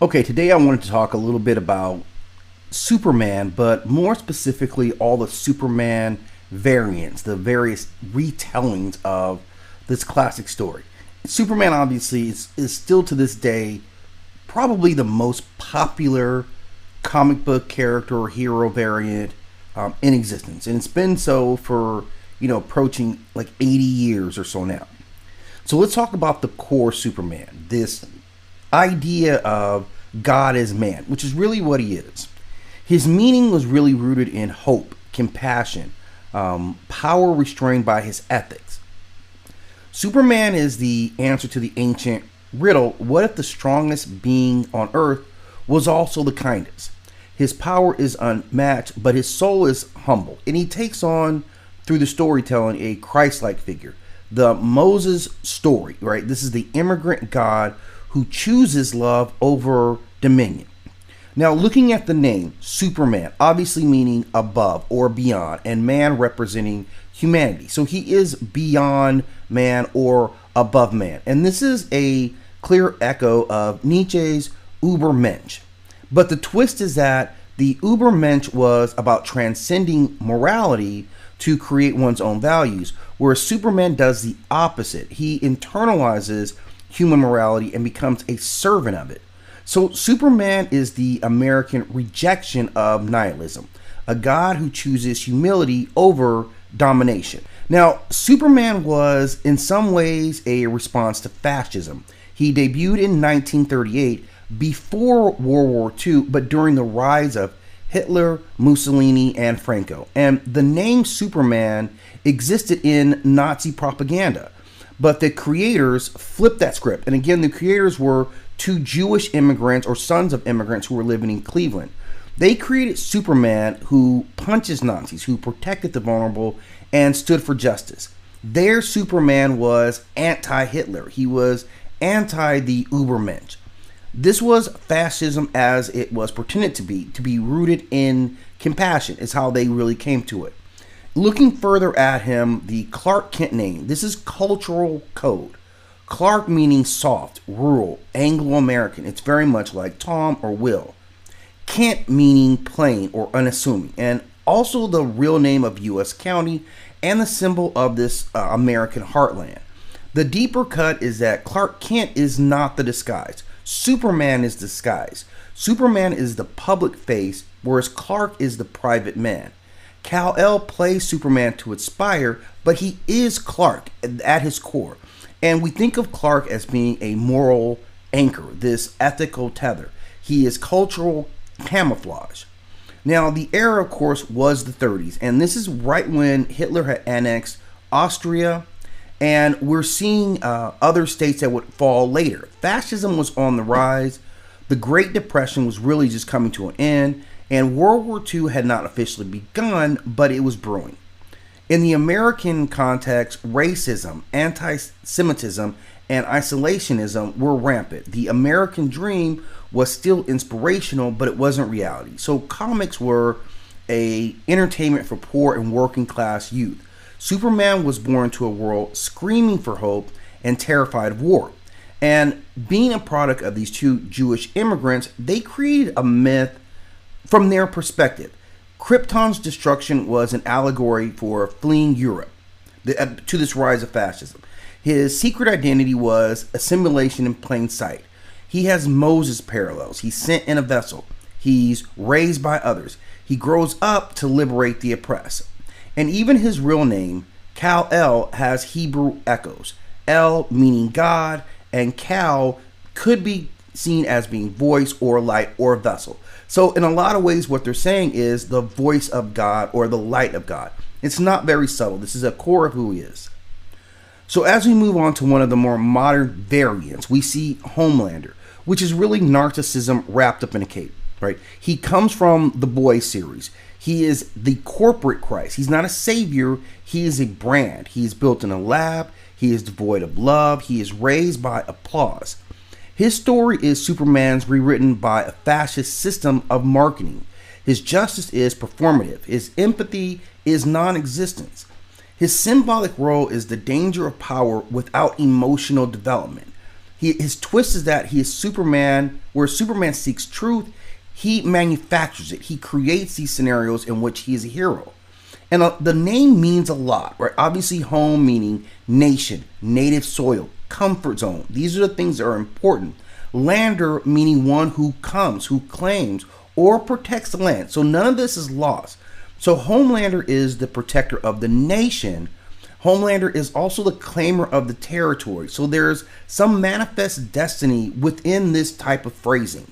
Okay, today I wanted to talk a little bit about Superman, but more specifically, all the Superman variants, the various retellings of this classic story. Superman, obviously, is still to this day probably the most popular comic book character or hero variant in existence. And it's been so for, approaching like 80 years or so now. So let's talk about the core Superman, this idea of God as man, which is really what he is. His meaning was really rooted in hope, compassion, power restrained by his ethics. Superman is the answer to the ancient riddle, what if the strongest being on earth was also the kindest? His power is unmatched, but his soul is humble, and he takes on, through the storytelling, a Christ-like figure. The Moses story, right? This is the immigrant God who chooses love over dominion. Now, looking at the name Superman, obviously meaning above or beyond, and man representing humanity. So he is beyond man or above man. And this is a clear echo of Nietzsche's Übermensch. But the twist is that the Übermensch was about transcending morality to create one's own values, whereas Superman does the opposite. He internalizes human morality and becomes a servant of it. So Superman is the American rejection of nihilism, a God who chooses humility over domination. Now, Superman was in some ways a response to fascism. He debuted in 1938 before World War II, but during the rise of Hitler, Mussolini, and Franco. And the name Superman existed in Nazi propaganda. But the creators flipped that script. And again, the creators were two Jewish immigrants or sons of immigrants who were living in Cleveland. They created Superman, who punches Nazis, who protected the vulnerable, and stood for justice. Their Superman was anti-Hitler. He was anti the Übermensch. This was fascism as it was pretended to be rooted in compassion, is how they really came to it. Looking further at him, the Clark Kent name, this is cultural code. Clark meaning soft, rural, Anglo-American. It's very much like Tom or Will. Kent meaning plain or unassuming. And also the real name of U.S. county and the symbol of this American heartland. The deeper cut is that Clark Kent is not the disguise. Superman is disguise. Superman is the public face, whereas Clark is the private man. Kal-El plays Superman to inspire, but he is Clark at his core. And we think of Clark as being a moral anchor, this ethical tether. He is cultural camouflage. Now, the era, of course, was the 30s, and this is right when Hitler had annexed Austria, and we're seeing other states that would fall later. Fascism was on the rise. The Great Depression was really just coming to an end, and World War II had not officially begun, but it was brewing. In the American context, racism, anti-Semitism, and isolationism were rampant. The American dream was still inspirational, but it wasn't reality. So comics were an entertainment for poor and working class youth. Superman was born to a world screaming for hope and terrified of war. And being a product of these two Jewish immigrants, they created a myth from their perspective. Krypton's destruction was an allegory for fleeing Europe to this rise of fascism. His secret identity was a simulation in plain sight. He has Moses parallels. He's sent in a vessel. He's raised by others. He grows up to liberate the oppressed. And even his real name, Kal-El, has Hebrew echoes. El meaning God, and Kal could be seen as being voice or light or vessel. So in a lot of ways, what they're saying is the voice of God or the light of God. It's not very subtle. This is a core of who he is. So as we move on to one of the more modern variants, we see Homelander, which is really narcissism wrapped up in a cape, right? He comes from the Boys series. He is the corporate Christ. He's not a savior. He is a brand. He is built in a lab. He is devoid of love. He is raised by applause. His story is Superman's rewritten by a fascist system of marketing. His justice is performative. His empathy is non-existence. His symbolic role is the danger of power without emotional development. His twist is that he is Superman, where Superman seeks truth, he manufactures it. He creates these scenarios in which he is a hero. And the name means a lot, right? Obviously, home meaning nation, native soil, comfort zone. These are the things that are important. Lander meaning one who comes, who claims, or protects the land. So none of this is lost. So Homelander is the protector of the nation. Homelander is also the claimer of the territory. So there's some manifest destiny within this type of phrasing.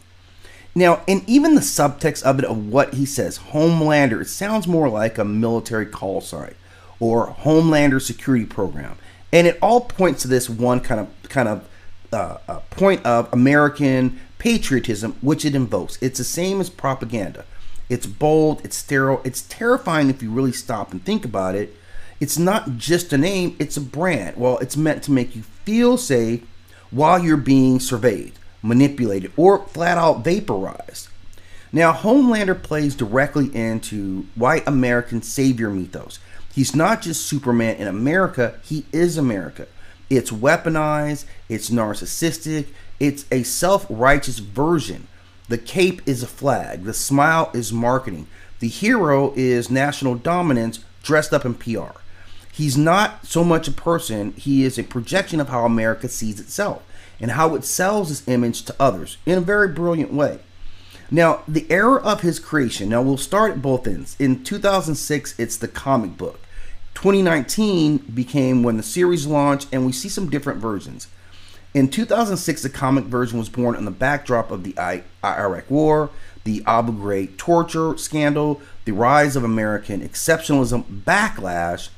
Now, and even the subtext of it, of what he says, Homelander, it sounds more like a military call sign or Homelander security program. And it all points to this one kind of point of American patriotism, which it invokes. It's the same as propaganda. It's bold, it's sterile, it's terrifying if you really stop and think about it. It's not just a name, it's a brand. Well, it's meant to make you feel safe while you're being surveyed, manipulated, or flat out vaporized. Now, Homelander plays directly into white American savior mythos. He's not just Superman in America, he is America. It's weaponized, it's narcissistic, it's a self-righteous version. The cape is a flag, the smile is marketing. The hero is national dominance dressed up in PR. He's not so much a person, he is a projection of how America sees itself and how it sells its image to others in a very brilliant way. Now, the era of his creation, now we'll start at both ends. In 2006, it's the comic book. 2019 became when the series launched, and we see some different versions. In 2006, the comic version was born on the backdrop of the Iraq War, the Abu Ghraib torture scandal, the rise of American exceptionalism backlash,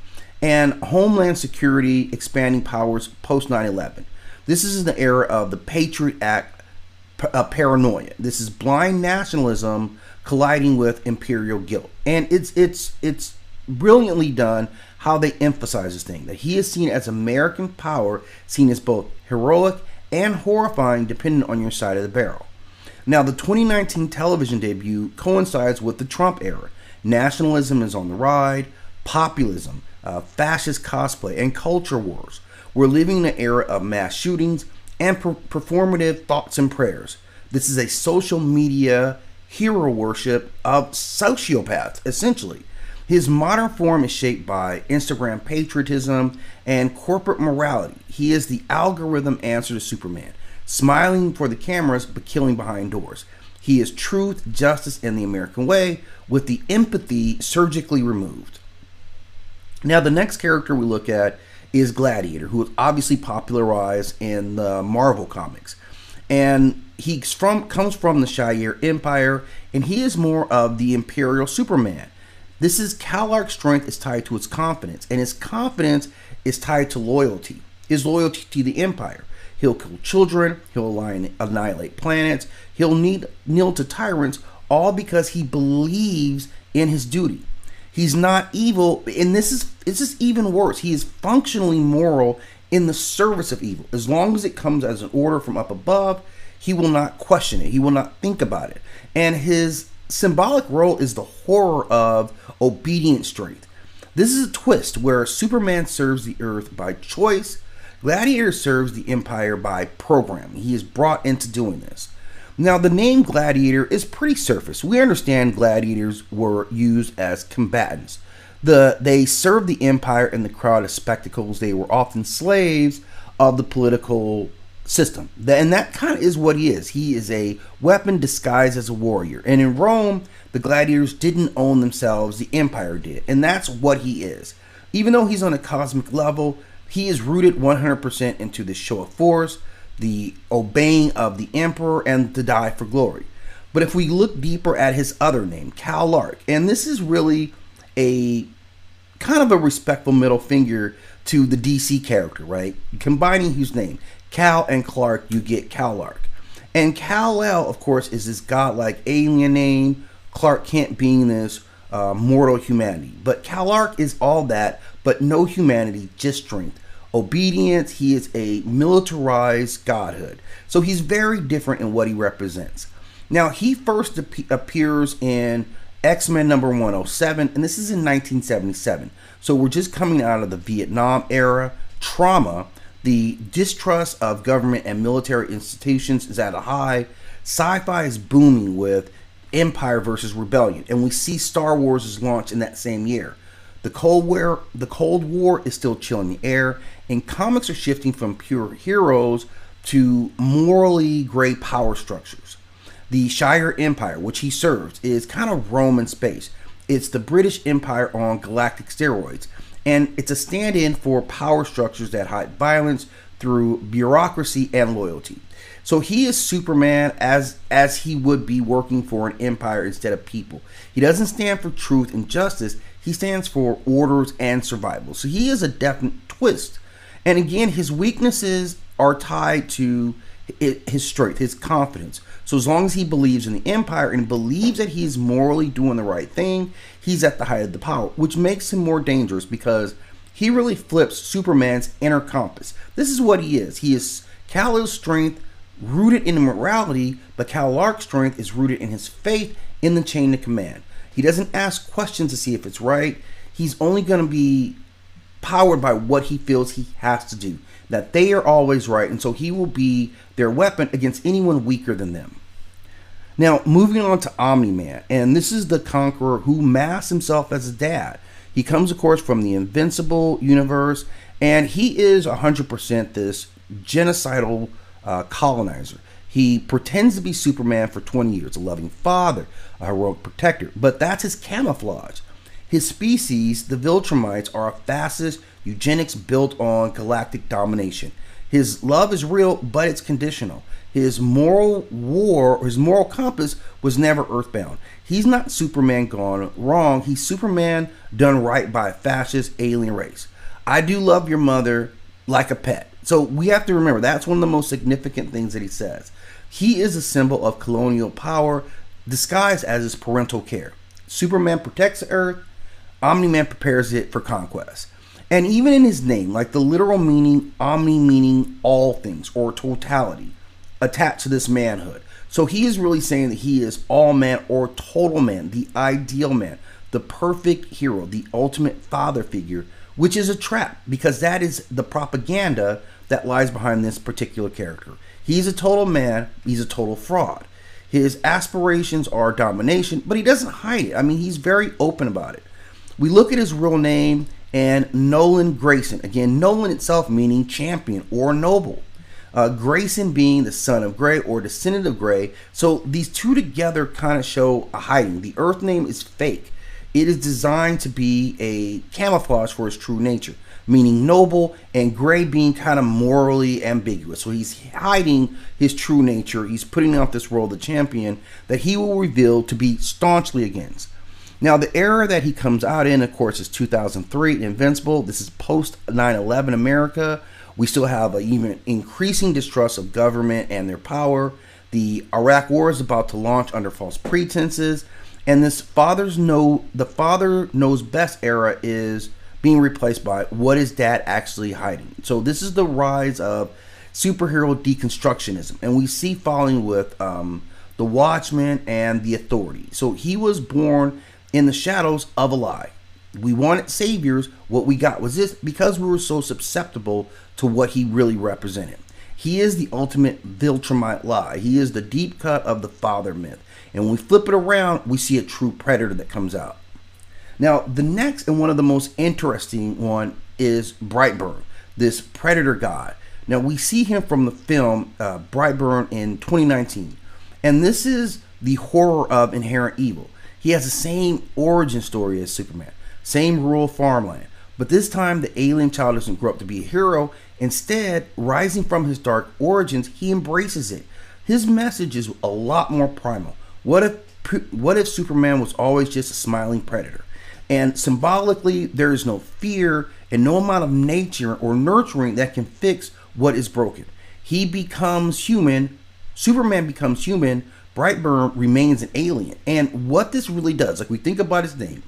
and Homeland Security expanding powers post 9/11. This is the era of the Patriot Act paranoia. This is blind nationalism colliding with imperial guilt, and it's brilliantly done how they emphasize this thing, that he is seen as American power, seen as both heroic and horrifying depending on your side of the barrel. Now, the 2019 television debut coincides with the Trump era. Nationalism is on the rise, populism, fascist cosplay, and culture wars. We're living in an era of mass shootings and performative thoughts and prayers. This is a social media hero worship of sociopaths, essentially. His modern form is shaped by Instagram patriotism and corporate morality. He is the algorithm answer to Superman, smiling for the cameras but killing behind doors. He is truth, justice, and the American way, with the empathy surgically removed. Now, the next character we look at is Gladiator, who was obviously popularized in the Marvel comics. And he comes from the Shire Empire, and he is more of the Imperial Superman. This is Kallark's strength is tied to his confidence, and his confidence is tied to loyalty. His loyalty to the Empire. He'll kill children, he'll annihilate planets, he'll kneel to tyrants, all because he believes in his duty. He's not evil, and this is even worse. He is functionally moral in the service of evil. As long as it comes as an order from up above, he will not question it. He will not think about it. And his symbolic role is the horror of obedient strength. This is a twist where Superman serves the Earth by choice. Gladiator serves the Empire by programming. He is brought into doing this. Now, the name Gladiator is pretty surface. We understand gladiators were used as combatants. They served the Empire in the crowd of spectacles. They were often slaves of the political system. And that kind of is what he is. He is a weapon disguised as a warrior. And in Rome, the gladiators didn't own themselves. The Empire did. And that's what he is. Even though he's on a cosmic level, he is rooted 100% into the show of force, the obeying of the emperor, and to die for glory. But if we look deeper at his other name, Kallark, and this is really a kind of a respectful middle finger to the DC character, right? Combining his name, Kal and Clark, you get Kallark. And Kal-El, of course, is this godlike alien name, Clark Kent being this mortal humanity. But Kallark is all that, but no humanity, just strength. Obedience, he is a militarized godhood. So he's very different in what he represents. Now, he first appears in X-Men number 107, and this is in 1977. So we're just coming out of the Vietnam era, trauma, The distrust of government and military institutions is at a high. Sci-fi is booming with Empire versus Rebellion, and we see Star Wars is launched in that same year. The Cold War is still chilling the air, and comics are shifting from pure heroes to morally gray power structures. The Shire Empire, which he serves, is kind of Rome in space. It's the British Empire on galactic steroids, and it's a stand-in for power structures that hide violence through bureaucracy and loyalty. So he is Superman as he would be working for an empire instead of people. He doesn't stand for truth and justice. He stands for orders and survival. So he is a definite twist. And again, his weaknesses are tied to his strength, his confidence. So as long as he believes in the empire and believes that he's morally doing the right thing, he's at the height of the power, which makes him more dangerous because he really flips Superman's inner compass. This is what he is. He is Kal-El's strength rooted in morality, but Kallark's strength is rooted in his faith in the chain of command. He doesn't ask questions to see if it's right. He's only going to be powered by what he feels he has to do, that they are always right, and so he will be their weapon against anyone weaker than them. Now, moving on to Omni-Man, and this is the conqueror who masks himself as a dad. He comes, of course, from the Invincible universe, and he is 100% this genocidal colonizer. He pretends to be Superman for 20 years, a loving father, a heroic protector, but that's his camouflage. His species, the Viltrumites, are a fascist eugenics built on galactic domination. His love is real, but it's conditional. His moral compass was never earthbound. He's not Superman gone wrong. He's Superman done right by a fascist alien race. I do love your mother like a pet. So we have to remember that's one of the most significant things that he says. He is a symbol of colonial power disguised as his parental care. Superman protects the Earth. Omni-Man prepares it for conquest. And even in his name, like the literal meaning, omni meaning all things or totality, attached to this manhood. So he is really saying that he is all man or total man, the ideal man, the perfect hero, the ultimate father figure, which is a trap because that is the propaganda that lies behind this particular character. He's a total man. He's a total fraud. His aspirations are domination, but he doesn't hide it. I mean, he's very open about it. We look at his real name and Nolan Grayson. Again, Nolan itself meaning champion or noble. Grayson being the son of Gray or descendant of Gray. So these two together kind of show a hiding. The Earth name is fake. It is designed to be a camouflage for his true nature, meaning noble, and Gray being kind of morally ambiguous. So he's hiding his true nature. He's putting out this role of the champion that he will reveal to be staunchly against. Now, the era that he comes out in, of course, is 2003, Invincible. This is post 9/11 America. We still have an even increasing distrust of government and their power. The Iraq War is about to launch under false pretenses. And this the father knows best era is being replaced by what is dad actually hiding. So this is the rise of superhero deconstructionism. And we see following with the Watchmen and the Authority. So he was born in the shadows of a lie. We wanted saviors. What we got was this because we were so susceptible to what he really represented. He is the ultimate Viltrumite lie. He is the deep cut of the father myth. And when we flip it around, we see a true predator that comes out. Now, the next and one of the most interesting one is Brightburn, this predator god. Now, we see him from the film Brightburn in 2019. And this is the horror of inherent evil. He has the same origin story as Superman, same rural farmland. But this time, the alien child doesn't grow up to be a hero. Instead, rising from his dark origins, he embraces it. His message is a lot more primal. What if Superman was always just a smiling predator? And symbolically, there is no fear and no amount of nature or nurturing that can fix what is broken. He becomes human. Superman becomes human. Brightburn remains an alien. And what this really does, like we think about his name,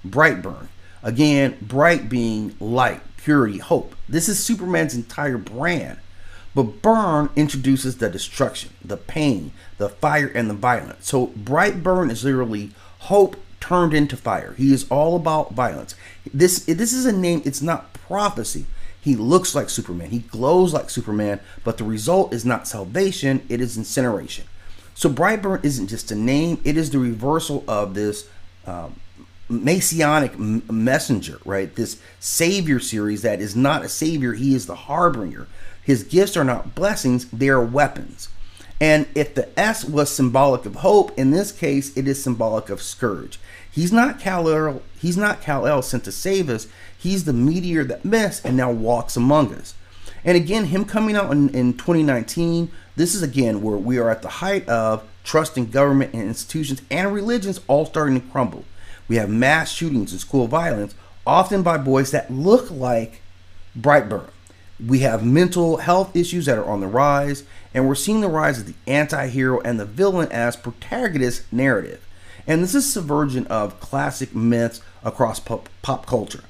Brightburn. Again, bright being light, purity, hope. This is Superman's entire brand. But burn introduces the destruction, the pain, the fire, and the violence. So Brightburn is literally hope turned into fire. He is all about violence. This is a name, it's not prophecy. He looks like Superman. He glows like Superman, but the result is not salvation, it is incineration. So Brightburn isn't just a name, it is the reversal of this messianic messenger, right? This savior series that is not a savior, he is the harbinger. His gifts are not blessings, they are weapons. And if the S was symbolic of hope, in this case, it is symbolic of scourge. He's not Kal-El sent to save us. He's the meteor that missed and now walks among us. And again, him coming out in 2019, this is again where we are at the height of trust in government and institutions and religions all starting to crumble. We have mass shootings and school violence, often by boys that look like Brightburn. We have mental health issues that are on the rise, and we're seeing the rise of the anti-hero and the villain as protagonist narrative. And this is subversion of classic myths across pop culture.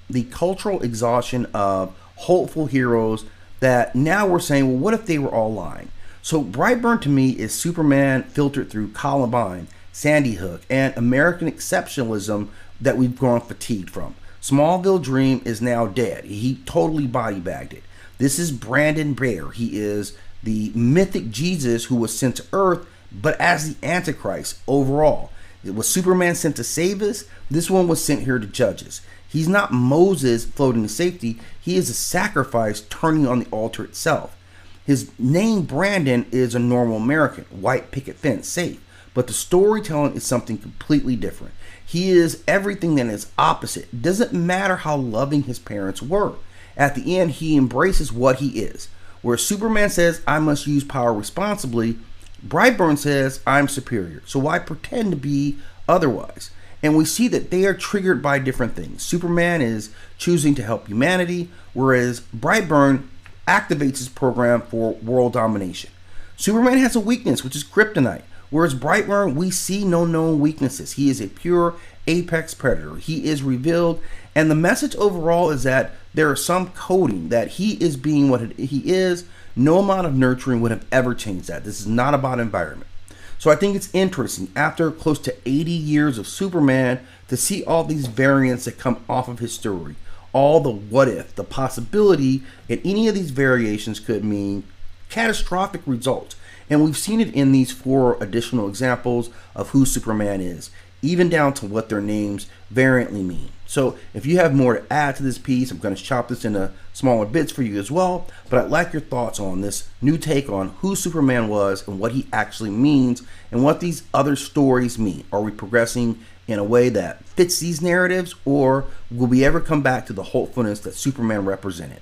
The cultural exhaustion of hopeful heroes that now we're saying, well, what if they were all lying? So Brightburn to me is Superman filtered through Columbine, Sandy Hook, and American exceptionalism that we've grown fatigued from. Smallville Dream is now dead. He totally body bagged it. This is Brandon Bear. He is the mythic Jesus who was sent to Earth, but as the Antichrist overall. Was Superman sent to save us? This one was sent here to judge us. He's not Moses floating to safety. He is a sacrifice turning on the altar itself. His name, Brandon, is a normal American. White picket fence, safe. But the storytelling is something completely different. He is everything that is opposite. It doesn't matter how loving his parents were. At the end, he embraces what he is. Where Superman says, I must use power responsibly, Brightburn says, I'm superior. So why pretend to be otherwise? And we see that they are triggered by different things. Superman is choosing to help humanity, whereas Brightburn activates his program for world domination. Superman has a weakness, which is kryptonite. Whereas Brightburn, we see no known weaknesses. He is a pure apex predator. He is revealed. And the message overall is that there is some coding that he is being what he is. No amount of nurturing would have ever changed that. This is not about environment. So I think it's interesting, after close to 80 years of Superman, to see all these variants that come off of his story. All the what if, the possibility, and any of these variations could mean catastrophic results. And we've seen it in these 4 additional examples of who Superman is, even down to what their names variantly mean. So if you have more to add to this piece, I'm going to chop this into smaller bits for you as well. But I'd like your thoughts on this new take on who Superman was and what he actually means and what these other stories mean. Are we progressing in a way that fits these narratives, or will we ever come back to the hopefulness that Superman represented?